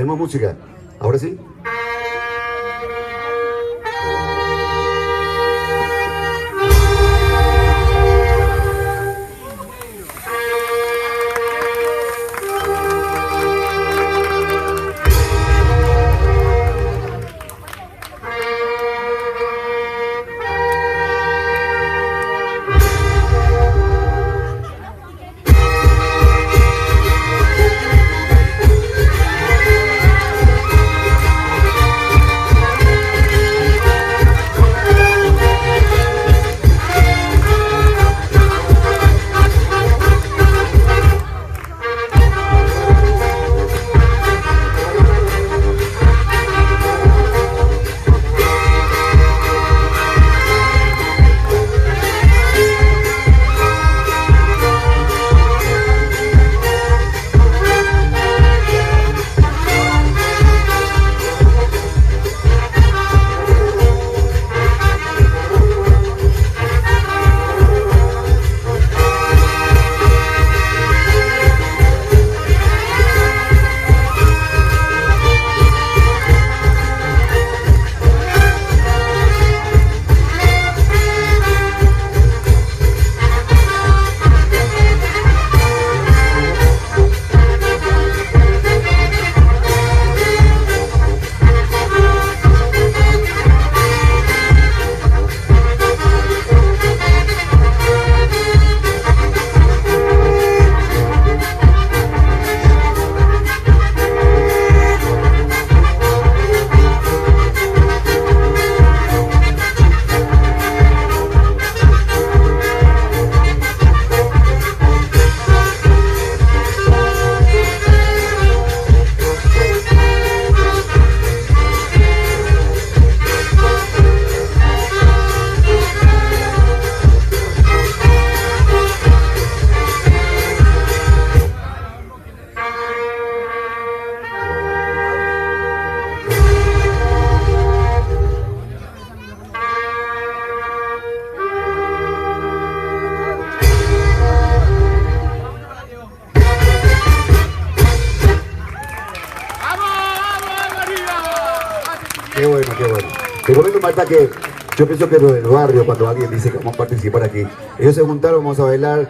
Tenemos música. Ahora sí. Qué bueno, qué bueno. Te comento, Marta, que yo pienso que lo del barrio, cuando alguien dice que vamos a participar aquí, ellos se juntaron, vamos a bailar.